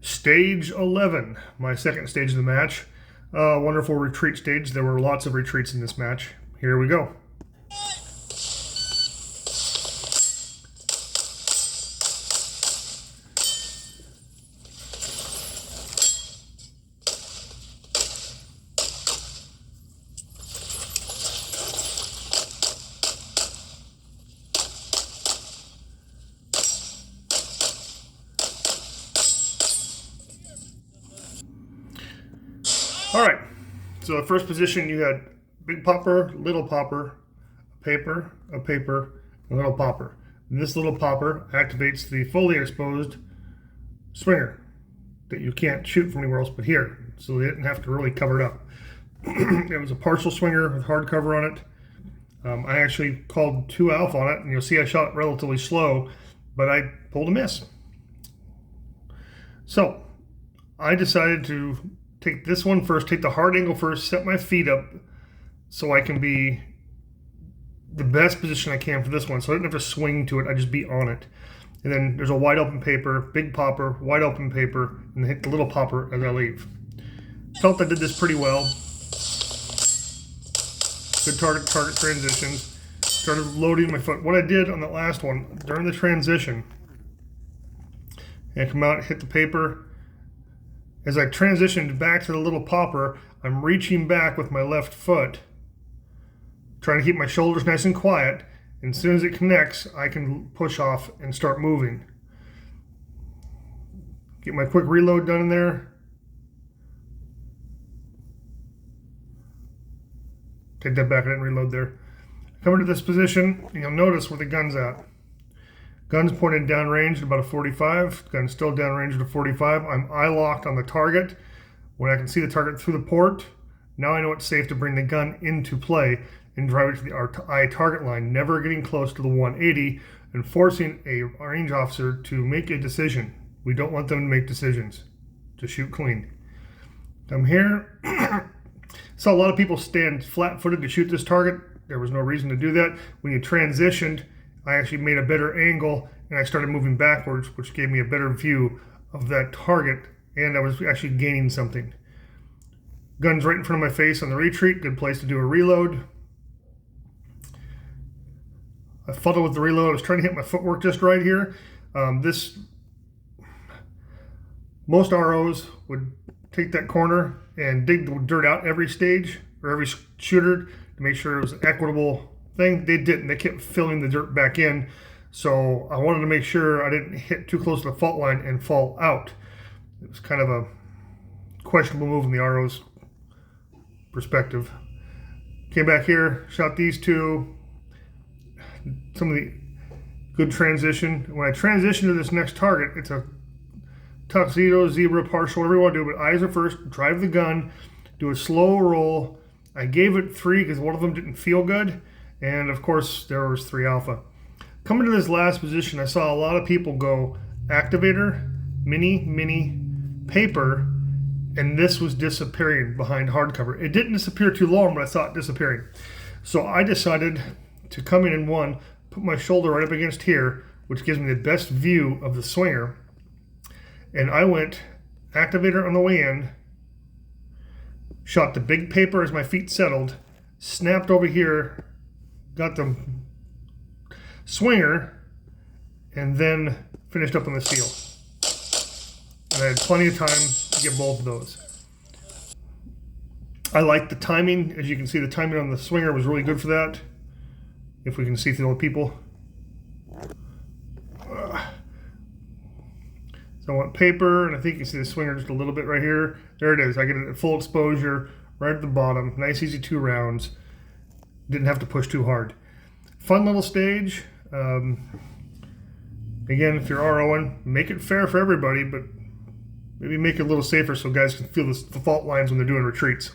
Stage 11, my second stage of the match. Wonderful retreat stage. There were lots of retreats in this match. Here we go. All right, so the first position you had big popper, little popper, a paper, a little popper. And this little popper activates the fully exposed swinger that you can't shoot from anywhere else but here. So they didn't have to really cover it up. It was a partial swinger with hard cover on it. I actually called 2 alpha on it, and you'll see I shot it relatively slow, but I pulled a miss. So I decided to take this one first, take the hard angle first, set my feet up so I can be the best position I can for this one. So I didn't have to swing to it, I just be on it. And then there's a wide open paper, big popper, wide open paper, and hit the little popper as I leave. Felt I did this pretty well. Good target transitions. Started loading my foot. What I did on the last one, during the transition, I come out, hit the paper. As I transitioned back to the little popper, I'm reaching back with my left foot, trying to keep my shoulders nice and quiet. And as soon as it connects, I can push off and start moving. Get my quick reload done in there. Take that back, I didn't reload there. Come into this position, you'll notice where the gun's at. Gun's pointed downrange at about a 45. Gun's still downrange at a 45. I'm eye locked on the target. When I can see the target through the port, now I know it's safe to bring the gun into play and drive it to the eye target line, never getting close to the 180 and forcing a range officer to make a decision. We don't want them to make decisions, to shoot clean. I'm here. Saw a lot of people stand flat-footed to shoot this target. There was no reason to do that. When you transitioned, I actually made a better angle and I started moving backwards, which gave me a better view of that target, and I was actually gaining something. Gun's right in front of my face on the retreat, good place to do a reload. I fuddled with the reload. I was trying to hit my footwork just right here. Most ROs would take that corner and dig the dirt out every stage or every shooter to make sure it was an equitable thing. They didn't. They kept filling the dirt back in. So I wanted to make sure I didn't hit too close to the fault line and fall out. It was kind of a questionable move in the RO's perspective. Came back here, shot these two. Some of the good transition. When I transition to this next target, it's a tuxedo, zebra, partial, whatever you want to do, but eyes are first, drive the gun, do a slow roll. I gave it 3 because one of them didn't feel good. And of course, there was 3 alpha. Coming to this last position, I saw a lot of people go activator, mini, paper, and this was disappearing behind hardcover. It didn't disappear too long, but I saw it disappearing. So I decided to come in one, put my shoulder right up against here, which gives me the best view of the swinger. And I went activator on the way in, shot the big paper as my feet settled, snapped over here, got the swinger, and then finished up on the seal. And I had plenty of time to get both of those. I like the timing. As you can see, the timing on the swinger was really good for that. If we can see through the people. So I want paper, and I think you can see the swinger just a little bit right here. There it is. I get it at full exposure right at the bottom. Nice, easy 2 rounds. Didn't have to push too hard. Fun little stage. Again, if you're ROing, make it fair for everybody, but maybe make it a little safer so guys can feel the fault lines when they're doing retreats.